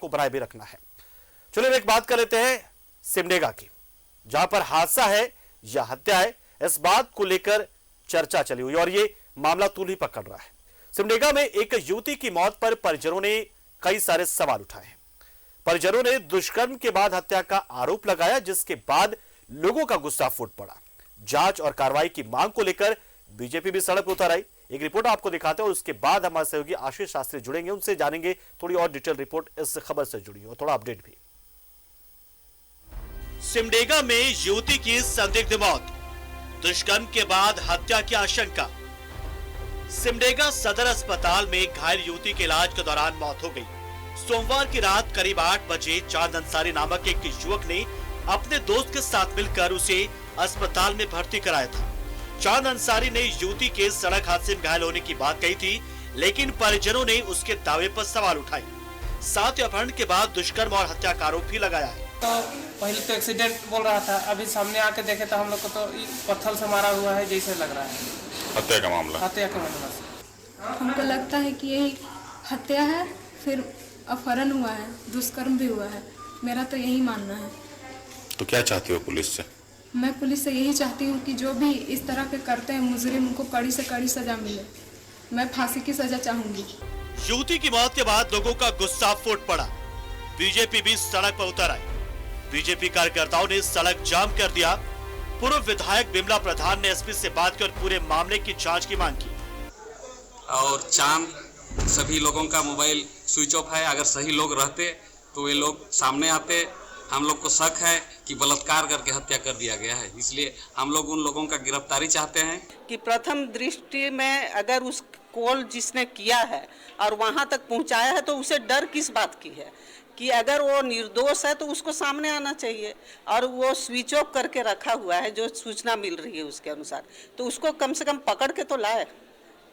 को बनाए भी रखना है। चलिए एक बात कर लेते हैं सिमडेगा की, जहां पर हादसा है या हत्या है, इस बात को लेकर चर्चा चली हुई और ये मामला तूल ही पकड़ रहा है। सिमडेगा में एक युवती की मौत पर परिजनों ने कई सारे सवाल उठाए हैं। परिजनों ने दुष्कर्म के बाद हत्या का आरोप लगाया, जिसके बाद लोगों का गुस्सा फूट पड़ा। जांच और कार्रवाई की मांग को लेकर बीजेपी भी सड़क पर उतर आई। एक रिपोर्ट आपको दिखाते हैं और उसके बाद हमारे सहयोगी आशीष शास्त्री जुड़ेंगे, उनसे जानेंगे थोड़ी और डिटेल रिपोर्ट इस खबर से जुड़ी और थोड़ा अपडेट भी। सिमडेगा में युवती की संदिग्ध मौत, दुष्कर्म के बाद हत्या की आशंका। सिमडेगा सदर अस्पताल में घायल युवती के इलाज के दौरान मौत हो गई। सोमवार की रात करीब 8 बजे चांद अंसारी नामक एक युवक ने अपने दोस्त के साथ मिलकर उसे अस्पताल में भर्ती कराया था। चांद अंसारी ने युवती के सड़क हादसे में घायल होने की बात कही थी, लेकिन परिजनों ने उसके दावे पर सवाल उठाए। साथ ही अपहरण के बाद दुष्कर्म और हत्या का आरोप भी लगाया है। तो पहले तो एक्सीडेंट बोल रहा था, अभी सामने आके देखे तो हम लोग को तो पत्थर से मारा हुआ है जैसे लग रहा है। हत्या का मामला से हमको लगता है कि यही हत्या है, फिर अपहरण हुआ है, दुष्कर्म भी हुआ है। मेरा तो यही मानना है। तो क्या चाहती हो पुलिस से? मैं पुलिस से यही चाहती हूँ कि जो भी इस तरह के करते हैं मुजरिम, उनको कड़ी से कड़ी सजा मिले। मैं फांसी की सजा चाहूंगी। युवती की मौत के बाद लोगों का गुस्सा फूट पड़ा। बीजेपी भी सड़क पर उतर आई। बीजेपी कार्यकर्ताओं ने सड़क जाम कर दिया। पूर्व विधायक बिमला प्रधान ने एसपी से बात की और पूरे मामले की जांच की मांग की। और चांद सभी लोगों का मोबाइल स्विच ऑफ है। अगर सही लोग रहते तो वे लोग सामने आते। हम लोग को शक है कि बलात्कार करके हत्या कर दिया गया है, इसलिए हम लोग उन लोगों का गिरफ्तारी चाहते हैं। कि प्रथम दृष्टि में अगर उस कॉल जिसने किया है और वहां तक पहुंचाया है तो उसे डर किस बात की है कि अगर वो निर्दोष है तो उसको सामने आना चाहिए, और वो स्विच ऑफ करके रखा हुआ है जो सूचना मिल रही है उसके अनुसार, तो उसको कम से कम पकड़ के तो लाए।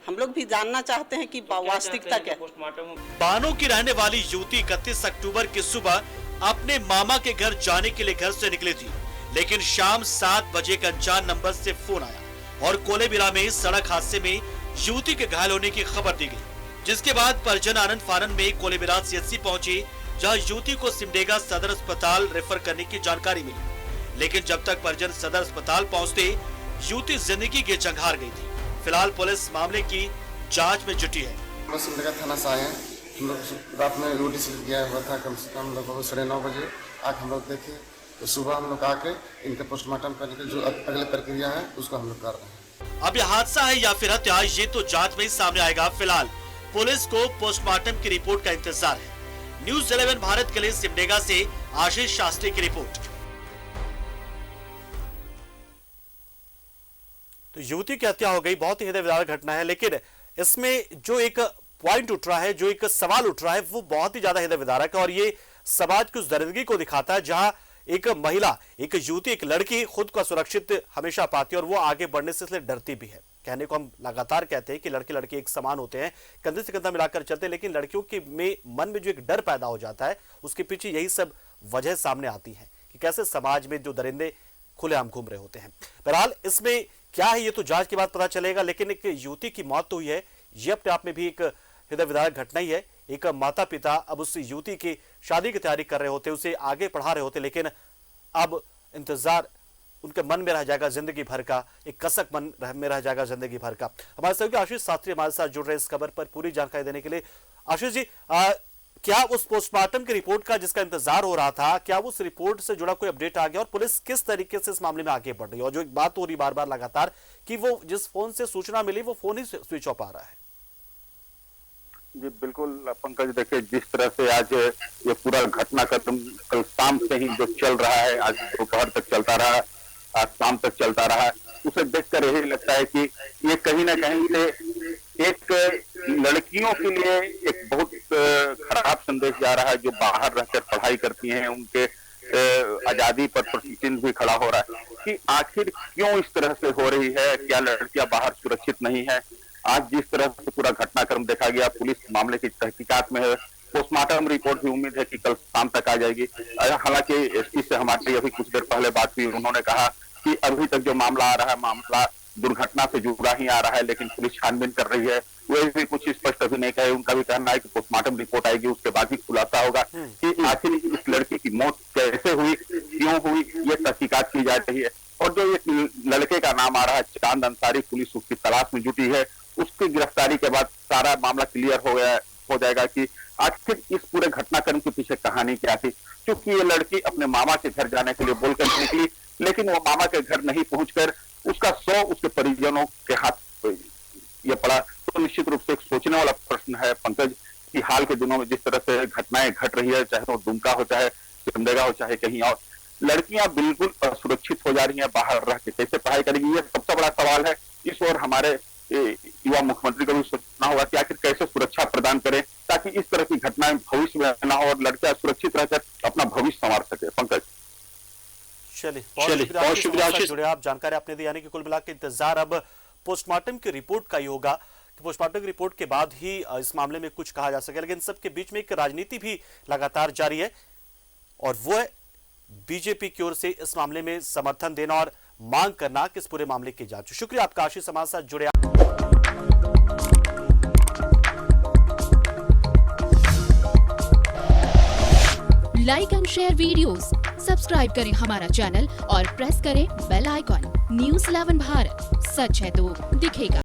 हम लोग भी जानना चाहते हैं कि वास्तविकता क्या है। बानो की रहने वाली युवती 31 अक्टूबर की सुबह अपने मामा के घर जाने के लिए घर से निकली थी, लेकिन शाम 7 बजे एक अनजान नंबर से फोन आया और कोलेबिरा में सड़क हादसे में युवती के घायल होने की खबर दी गई। जिसके बाद परिजन आनंद फानन में कोलेबिरा सीएचसी पहुंचे, जहां युवती को सिमडेगा सदर अस्पताल रेफर करने की जानकारी मिली, लेकिन जब तक परिजन सदर अस्पताल पहुंचते युवती जिंदगी के जंग हार गई थी। फिलहाल पुलिस मामले की जांच में जुटी है। सिमडेगा थाना से आए हैं। हम लोग रात में ड्यूटी से गया हुआ था, कम से कम लगभग 9:30 बजे आके हम लोग देखे, तो सुबह हम लोग आके इनका पोस्टमार्टम करने की जो अगले प्रक्रिया है उसको हम लोग कर रहे हैं। अब यह हादसा है या फिर हत्या, ये तो जांच में ही सामने आएगा। फिलहाल पुलिस को पोस्टमार्टम की रिपोर्ट का इंतजार है। न्यूज़ 11 भारत के लिए सिमडेगा से आशीष शास्त्री की रिपोर्ट। तो युवती की हत्या हो गई, बहुत ही हृदय विदारक घटना है, लेकिन इसमें जो एक पॉइंट उठ रहा है, जो एक सवाल उठ रहा है, वो बहुत ही ज्यादा हृदय विदारक है और ये समाज की उस दरिद्रगी को दिखाता है जहां एक महिला, एक युवती, एक लड़की खुद को सुरक्षित हमेशा पाती है और वो आगे बढ़ने से इसलिए डरती भी है। कहने को हम लगातार कहते हैं कि लड़के लड़की एक समान होते हैं, कंधे से कंधा मिलाकर चलते हैं, लेकिन लड़कियों के मन में जो एक डर पैदा हो जाता है उसके पीछे यही सब वजह सामने आती है कि कैसे समाज में जो दरिंदे खुलेआम घूम रहे होते हैं। बहरहाल इसमें क्या है ये तो जांच के बाद पता चलेगा, लेकिन एक युवती की मौत तो हुई है, ये अपने आप में भी एक हृदय विदारक घटना ही है। एक माता पिता अब उस युवती की शादी की तैयारी कर रहे होते, उसे आगे पढ़ा रहे होते, लेकिन अब इंतजार उनके मन में रह जाएगा जिंदगी भर का, एक कसक मन में रह जाएगा जिंदगी भर का। हमारे सहयोगी आशीष शास्त्री हमारे साथ जुड़ रहे इस खबर पर पूरी जानकारी देने के लिए। आशीष जी, क्या उस पोस्टमार्टम की रिपोर्ट का जिसका इंतजार हो रहा था, क्या उस रिपोर्ट से जुड़ा कोई अपडेट आ गया और पुलिस किस तरीके से इस मामले में आगे बढ़ रही है? और जो एक बात हो रही बार बार लगातार कि वो जिस फोन से सूचना मिली वो फोन ही स्विच ऑफ आ रहा है। जी बिल्कुल पंकज, देखिए जिस तरह से आज ये पूरा घटनाक्रम कल शाम से ही जो चल रहा है, आज दोपहर तक चलता रहा, आज शाम तक चलता रहा, उसे देखकर यही लगता है कि ये कहीं ना कहीं से एक लड़कियों के लिए एक बहुत खराब संदेश जा रहा है, जो बाहर रहकर पढ़ाई करती हैं, उनके आजादी पर प्रश्न भी खड़ा हो रहा है कि आखिर क्यों इस तरह से हो रही है, क्या लड़कियां बाहर सुरक्षित नहीं है। आज जिस तरह से पूरा घटनाक्रम देखा गया, पुलिस मामले की तहकीकात में है, पोस्टमार्टम रिपोर्ट भी उम्मीद है कि कल शाम तक आ जाएगी। हालांकि एसपी से हमारी अभी कुछ देर पहले बात हुई, उन्होंने कहा कि अभी तक जो मामला आ रहा है, मामला दुर्घटना से जुड़ा ही आ रहा है, लेकिन पुलिस छानबीन कर रही है। वे भी कुछ स्पष्ट अभी नहीं कहे। उनका भी कहना है कि पोस्टमार्टम रिपोर्ट आएगी, उसके बाद ही खुलासा होगा कि आखिर इस लड़की की मौत कैसे हुई, क्यों हुई, ये तहकीकात की जा रही है। और जो एक लड़के का नाम आ रहा है चांद अंसारी, पुलिस उसकी तलाश में जुटी है। उसकी गिरफ्तारी के बाद सारा मामला क्लियर हो जाएगा कि आखिर इस पूरे घटनाक्रम के पीछे कहानी क्या थी। क्योंकि ये लड़की अपने मामा के घर जाने के लिए बोलकर निकली, लेकिन वो मामा के घर नहीं पहुंचकर उसका शव उसके परिजनों के हाथ ये पड़ा। तो निश्चित रूप से एक सोचने वाला प्रश्न है पंकज कि हाल के दिनों में जिस तरह से घटनाएं घट रही है, चाहे वो दुमका हो, चाहे सिमडेगा हो, चाहे कहीं और, लड़कियां बिल्कुल असुरक्षित हो जा रही हैं। बाहर रह के कैसे पढ़ाई करेगी, ये सबसे बड़ा सवाल है। इस ओर हमारे युवा मुख्यमंत्री को भी सोचना होगा कि आखिर कैसे सुरक्षा प्रदान करें ताकि इस तरह की घटनाएं भविष्य में न हो और लड़कियां सुरक्षित रहकर अपना भविष्य संवार सके। पंकज चलिए बहुत शुक्रिया जुड़े आप, जानकारी आपने दी। यानी कि कुल मिलाकर इंतजार अब पोस्टमार्टम की रिपोर्ट का ही होगा कि पोस्टमार्टम की रिपोर्ट के बाद ही इस मामले में कुछ कहा जा सके। लेकिन सबके बीच में एक राजनीति भी लगातार जारी है और वो है बीजेपी की ओर से इस मामले में समर्थन देना और मांग करना कि इस पूरे मामले की जांच। शुक्रिया आपका आशीष समाज साथ जुड़े। Like and share videos, subscribe करें हमारा चैनल और प्रेस करें बेल आइकॉन। न्यूज़ 11 भारत, सच है तो दिखेगा।